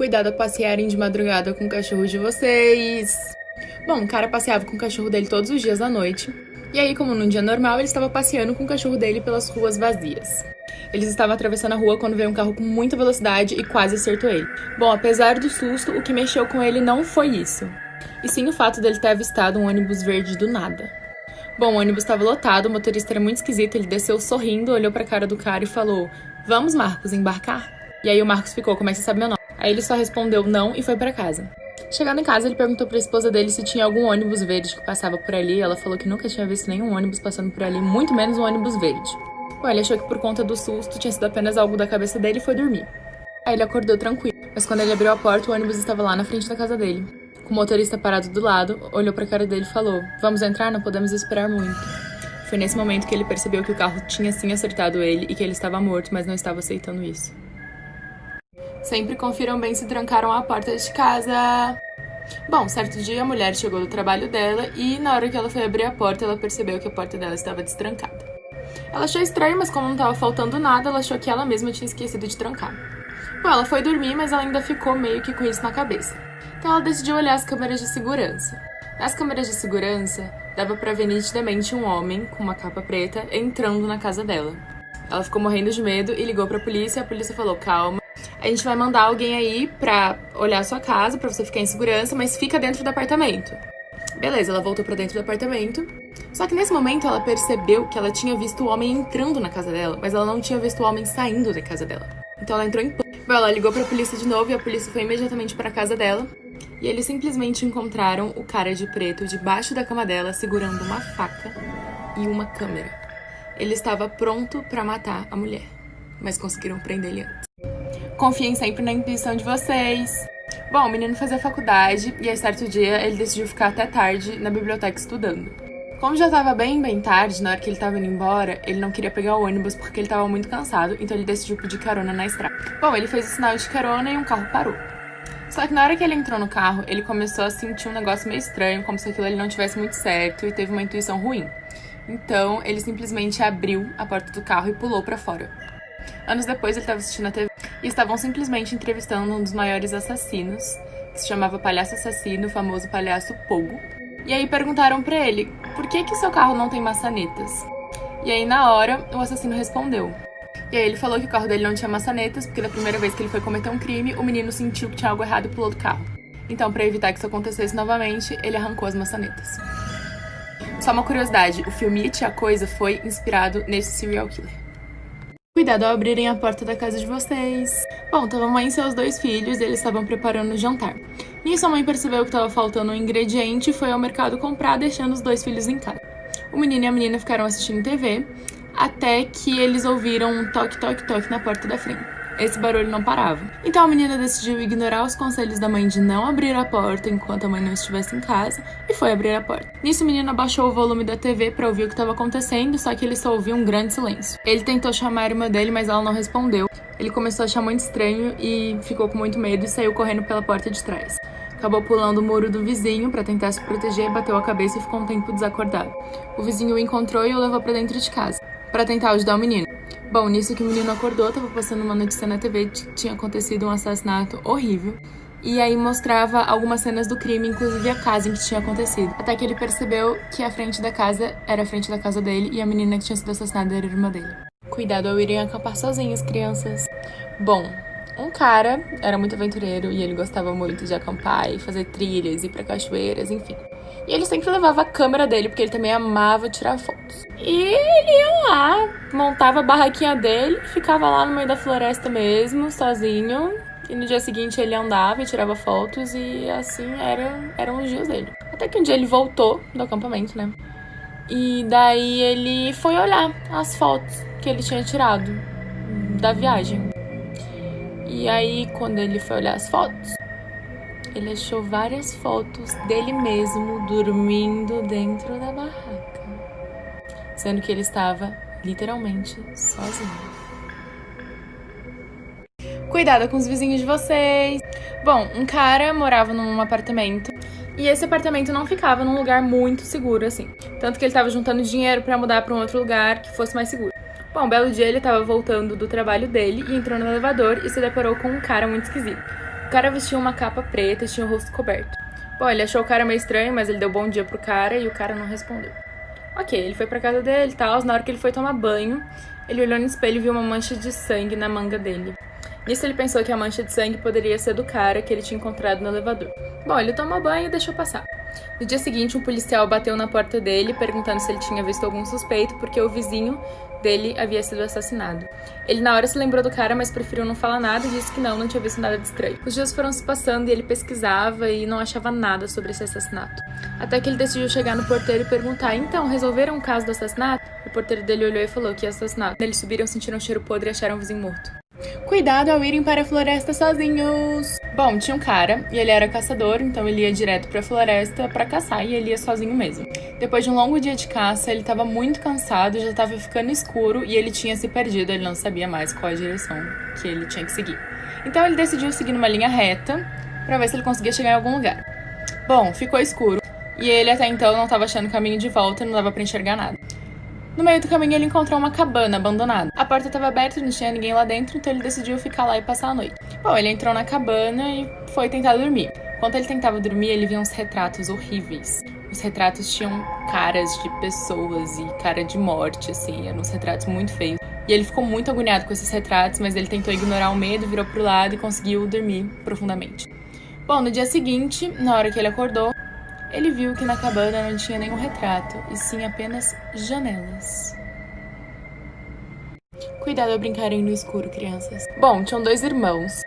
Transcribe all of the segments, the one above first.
Cuidado a passearem de madrugada com o cachorro de vocês. Bom, o cara passeava com o cachorro dele todos os dias à noite. E aí, como num dia normal, ele estava passeando com o cachorro dele pelas ruas vazias. Eles estavam atravessando a rua quando veio um carro com muita velocidade e quase acertou ele. Bom, apesar do susto, o que mexeu com ele não foi isso. E sim o fato dele ter avistado um ônibus verde do nada. Bom, o ônibus estava lotado, o motorista era muito esquisito, ele desceu sorrindo, olhou pra cara do cara e falou: "Vamos, Marcos, embarcar?" E aí o Marcos ficou: "Como é que você sabe meu nome?" Aí ele só respondeu não e foi pra casa. Chegando em casa, ele perguntou pra esposa dele se tinha algum ônibus verde que passava por ali. Ela falou que nunca tinha visto nenhum ônibus passando por ali, muito menos um ônibus verde. Bom, ele achou que por conta do susto tinha sido apenas algo da cabeça dele e foi dormir. Aí ele acordou tranquilo, mas quando ele abriu a porta, o ônibus estava lá na frente da casa dele. Com o motorista parado do lado, olhou pra cara dele e falou: "Vamos entrar? Não podemos esperar muito." Foi nesse momento que ele percebeu que o carro tinha sim acertado ele e que ele estava morto, mas não estava aceitando isso. Sempre confiram bem se trancaram a porta de casa. Bom, certo dia a mulher chegou do trabalho dela e na hora que ela foi abrir a porta, ela percebeu que a porta dela estava destrancada. Ela achou estranho, mas como não estava faltando nada, ela achou que ela mesma tinha esquecido de trancar. Bom, ela foi dormir, mas ela ainda ficou meio que com isso na cabeça. Então ela decidiu olhar as câmeras de segurança. Nas câmeras de segurança, dava pra ver nitidamente um homem com uma capa preta entrando na casa dela. Ela ficou morrendo de medo e ligou pra polícia. A polícia falou: "Calma, a gente vai mandar alguém aí pra olhar a sua casa, pra você ficar em segurança, mas fica dentro do apartamento." Beleza, ela voltou pra dentro do apartamento. Só que nesse momento ela percebeu que ela tinha visto o homem entrando na casa dela, mas ela não tinha visto o homem saindo da casa dela. Então ela entrou em pânico. Bom, ela ligou pra polícia de novo e a polícia foi imediatamente pra casa dela. E eles simplesmente encontraram o cara de preto debaixo da cama dela, segurando uma faca e uma câmera. Ele estava pronto pra matar a mulher, mas conseguiram prender ele antes. Confiem sempre na intuição de vocês. Bom, o menino fazia faculdade e, a certo dia, ele decidiu ficar até tarde na biblioteca estudando. Como já estava bem tarde, na hora que ele estava indo embora, ele não queria pegar o ônibus porque ele estava muito cansado, então ele decidiu pedir carona na estrada. Bom, ele fez o sinal de carona e um carro parou. Só que na hora que ele entrou no carro, ele começou a sentir um negócio meio estranho, como se aquilo ali não tivesse muito certo e teve uma intuição ruim. Então, ele simplesmente abriu a porta do carro e pulou pra fora. Anos depois, ele estava assistindo a TV e estavam simplesmente entrevistando um dos maiores assassinos, que se chamava Palhaço Assassino, o famoso Palhaço Pogo. E aí perguntaram pra ele: "Por que seu carro não tem maçanetas?" E aí, na hora, o assassino respondeu. E aí ele falou que o carro dele não tinha maçanetas, porque da primeira vez que ele foi cometer um crime, o menino sentiu que tinha algo errado e pulou do carro. Então, pra evitar que isso acontecesse novamente, ele arrancou as maçanetas. Só uma curiosidade, o filme It, a Coisa foi inspirado nesse serial killer. Cuidado ao abrirem a porta da casa de vocês. Bom, tava a mãe e seus 2 filhos e eles estavam preparando o jantar. Nisso, a mãe percebeu que tava faltando um ingrediente e foi ao mercado comprar, deixando os 2 filhos em casa. O menino e a menina ficaram assistindo TV, até que eles ouviram um toque, toque, toque na porta da frente. Esse barulho não parava. Então a menina decidiu ignorar os conselhos da mãe de não abrir a porta enquanto a mãe não estivesse em casa e foi abrir a porta. Nisso o menino abaixou o volume da TV pra ouvir o que estava acontecendo, só que ele só ouviu um grande silêncio. Ele tentou chamar a irmã dele, mas ela não respondeu. Ele começou a achar muito estranho e ficou com muito medo e saiu correndo pela porta de trás. Acabou pulando o muro do vizinho pra tentar se proteger, bateu a cabeça e ficou um tempo desacordado. O vizinho o encontrou e o levou pra dentro de casa, pra tentar ajudar o menino. Bom, nisso que o menino acordou, tava passando uma notícia na TV de que tinha acontecido um assassinato horrível. E aí mostrava algumas cenas do crime, inclusive a casa em que tinha acontecido. Até que ele percebeu que a frente da casa era a frente da casa dele e a menina que tinha sido assassinada era a irmã dele. Cuidado ao irem acampar sozinhos, crianças. Bom, um cara era muito aventureiro e ele gostava muito de acampar e fazer trilhas, ir pra cachoeiras, enfim. E ele sempre levava a câmera dele, porque ele também amava tirar fotos. E ele ia lá, montava a barraquinha dele, ficava lá no meio da floresta mesmo, sozinho. E no dia seguinte ele andava e tirava fotos e assim eram os dias dele. Até que um dia ele voltou do acampamento, né? E daí ele foi olhar as fotos que ele tinha tirado da viagem. E aí, quando ele foi olhar as fotos, ele achou várias fotos dele mesmo dormindo dentro da barraca, sendo que ele estava literalmente sozinho. Cuidado com os vizinhos de vocês. Bom, um cara morava num apartamento e esse apartamento não ficava num lugar muito seguro assim, tanto que ele estava juntando dinheiro para mudar para um outro lugar que fosse mais seguro. Bom, um belo dia ele estava voltando do trabalho dele e entrou no elevador e se deparou com um cara muito esquisito. O cara vestia uma capa preta e tinha o rosto coberto. Bom, ele achou o cara meio estranho, mas ele deu bom dia pro cara e o cara não respondeu. Ok, ele foi pra casa dele e tal. Na hora que ele foi tomar banho, ele olhou no espelho e viu uma mancha de sangue na manga dele. Nisso ele pensou que a mancha de sangue poderia ser do cara que ele tinha encontrado no elevador. Bom, ele tomou banho e deixou passar. No dia seguinte, um policial bateu na porta dele, perguntando se ele tinha visto algum suspeito, porque o vizinho dele havia sido assassinado. Ele na hora se lembrou do cara, mas preferiu não falar nada e disse que não tinha visto nada de estranho. Os dias foram se passando e ele pesquisava e não achava nada sobre esse assassinato. Até que ele decidiu chegar no porteiro e perguntar: então, resolveram o caso do assassinato? O porteiro dele olhou e falou que ia assassinato. Eles subiram, sentiram um cheiro podre e acharam o vizinho morto. Cuidado ao irem para a floresta sozinhos! Bom, tinha um cara, e ele era caçador, então ele ia direto para a floresta para caçar, e ele ia sozinho mesmo. Depois de um longo dia de caça, ele estava muito cansado, já estava ficando escuro, e ele tinha se perdido, ele não sabia mais qual a direção que ele tinha que seguir. Então ele decidiu seguir numa linha reta, para ver se ele conseguia chegar em algum lugar. Bom, ficou escuro, e ele até então não estava achando caminho de volta, não dava para enxergar nada. No meio do caminho ele encontrou uma cabana abandonada. A porta estava aberta, não tinha ninguém lá dentro, então ele decidiu ficar lá e passar a noite. Bom, ele entrou na cabana e foi tentar dormir. Enquanto ele tentava dormir, ele via uns retratos horríveis. Os retratos tinham caras de pessoas e cara de morte, assim, eram uns retratos muito feios. E ele ficou muito agoniado com esses retratos, mas ele tentou ignorar o medo, virou pro lado e conseguiu dormir profundamente. Bom, no dia seguinte, na hora que ele acordou, ele viu que na cabana não tinha nenhum retrato, e sim apenas janelas. Cuidado ao brincarem no escuro, crianças. Bom, tinham 2 irmãos,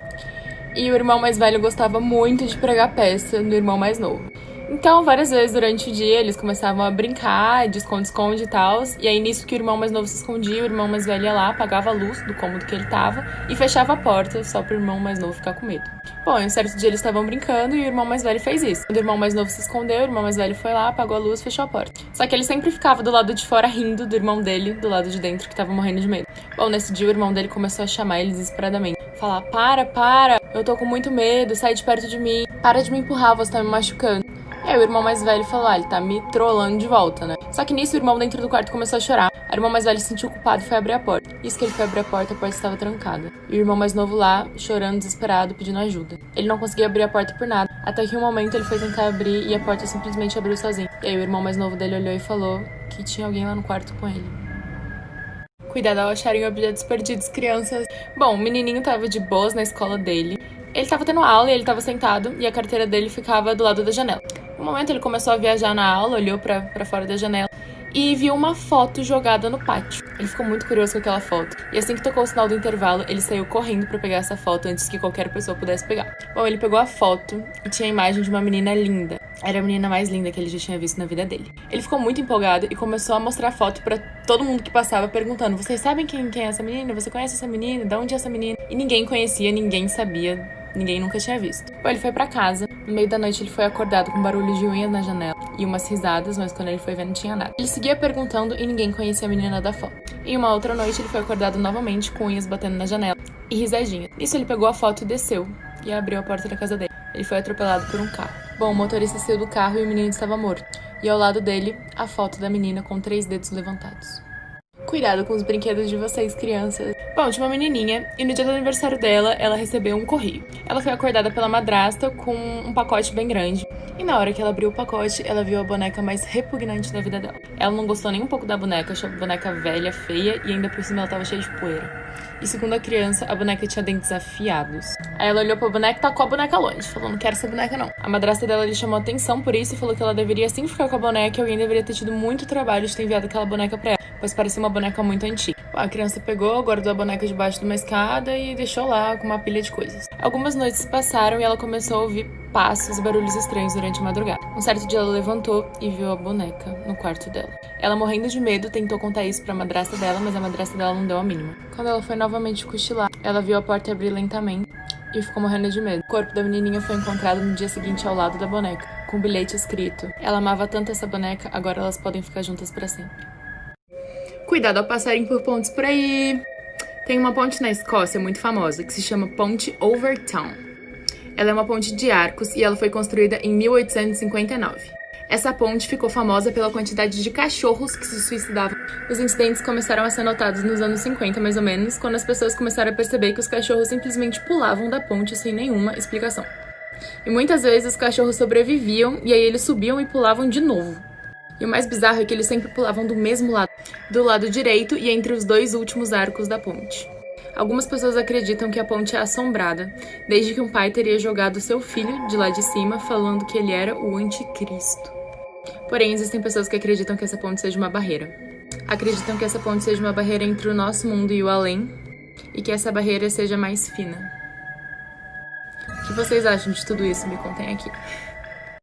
e o irmão mais velho gostava muito de pregar peça no irmão mais novo. Então, várias vezes durante o dia, eles começavam a brincar de esconde-esconde e tal. E aí, nisso que o irmão mais novo se escondia, o irmão mais velho ia lá, apagava a luz do cômodo que ele tava e fechava a porta só pro irmão mais novo ficar com medo. Bom, em um certo dia eles estavam brincando e o irmão mais velho fez isso. Quando o irmão mais novo se escondeu, o irmão mais velho foi lá, apagou a luz e fechou a porta. Só que ele sempre ficava do lado de fora rindo do irmão dele, do lado de dentro, que tava morrendo de medo. Bom, nesse dia o irmão dele começou a chamar ele desesperadamente. Falar: para, eu tô com muito medo, sai de perto de mim, para de me empurrar, você tá me machucando. E aí o irmão mais velho falou: ele tá me trollando de volta, né? Só que nisso o irmão dentro do quarto começou a chorar. O irmão mais velho se sentiu culpado e foi abrir a porta. Isso que ele foi abrir a porta estava trancada. E o irmão mais novo lá, chorando, desesperado, pedindo ajuda. Ele não conseguia abrir a porta por nada, até que um momento ele foi tentar abrir e a porta simplesmente abriu sozinha. E aí o irmão mais novo dele olhou e falou que tinha alguém lá no quarto com ele. Cuidado ao acharem objetos perdidos, crianças. Bom, o menininho tava de boas na escola dele. Ele tava tendo aula e ele tava sentado e a carteira dele ficava do lado da janela. No momento ele começou a viajar na aula, olhou pra fora da janela e viu uma foto jogada no pátio. Ele ficou muito curioso com aquela foto. E assim que tocou o sinal do intervalo, ele saiu correndo pra pegar essa foto antes que qualquer pessoa pudesse pegar. Bom, ele pegou a foto e tinha a imagem de uma menina linda. Era a menina mais linda que ele já tinha visto na vida dele. Ele ficou muito empolgado e começou a mostrar a foto pra todo mundo que passava, perguntando: vocês sabem quem é essa menina? Você conhece essa menina? De onde é essa menina? E ninguém conhecia, ninguém sabia. Ninguém nunca tinha visto. Bom, ele foi pra casa. No meio da noite ele foi acordado com barulho de unhas na janela e umas risadas, mas quando ele foi ver não tinha nada. Ele seguia perguntando e ninguém conhecia a menina da foto. E uma outra noite ele foi acordado novamente com unhas batendo na janela e risadinhas. Nisso ele pegou a foto e desceu e abriu a porta da casa dele. Ele foi atropelado por um carro. Bom, o motorista saiu do carro e o menino estava morto. E ao lado dele, a foto da menina com 3 dedos levantados. Cuidado com os brinquedos de vocês, crianças. Bom, tinha uma menininha e no dia do aniversário dela, ela recebeu um correio. Ela foi acordada pela madrasta com um pacote bem grande. E na hora que ela abriu o pacote, ela viu a boneca mais repugnante da vida dela. Ela não gostou nem um pouco da boneca, achou a boneca velha, feia e ainda por cima ela tava cheia de poeira. E segundo a criança, a boneca tinha dentes afiados. Aí ela olhou pra boneca e tacou a boneca longe, falou: não quero essa boneca não. A madrasta dela lhe chamou atenção por isso e falou que ela deveria sim ficar com a boneca e alguém deveria ter tido muito trabalho de ter enviado aquela boneca pra ela, pois parecia uma boneca muito antiga. A criança pegou, guardou a boneca debaixo de uma escada e deixou lá com uma pilha de coisas. Algumas noites se passaram e ela começou a ouvir passos e barulhos estranhos durante a madrugada. Um certo dia ela levantou e viu a boneca no quarto dela. Ela, morrendo de medo, tentou contar isso pra madrasta dela, mas a madrasta dela não deu a mínima. Quando ela foi novamente cochilar, ela viu a porta abrir lentamente e ficou morrendo de medo. O corpo da menininha foi encontrado no dia seguinte ao lado da boneca, com um bilhete escrito: ela amava tanto essa boneca, agora elas podem ficar juntas pra sempre. Cuidado ao passarem por pontes por aí. Tem uma ponte na Escócia muito famosa que se chama Ponte Over Town. Ela é uma ponte de arcos e ela foi construída em 1859. Essa ponte ficou famosa pela quantidade de cachorros que se suicidavam. Os incidentes começaram a ser notados nos anos 50, mais ou menos, quando as pessoas começaram a perceber que os cachorros simplesmente pulavam da ponte sem nenhuma explicação. E muitas vezes os cachorros sobreviviam e aí eles subiam e pulavam de novo. E o mais bizarro é que eles sempre pulavam do mesmo lado, do lado direito e entre os dois últimos arcos da ponte. Algumas pessoas acreditam que a ponte é assombrada, desde que um pai teria jogado seu filho de lá de cima, falando que ele era o anticristo. Porém, existem pessoas que acreditam que essa ponte seja uma barreira. Acreditam que essa ponte seja uma barreira entre o nosso mundo e o além, e que essa barreira seja mais fina. O que vocês acham de tudo isso? Me contem aqui.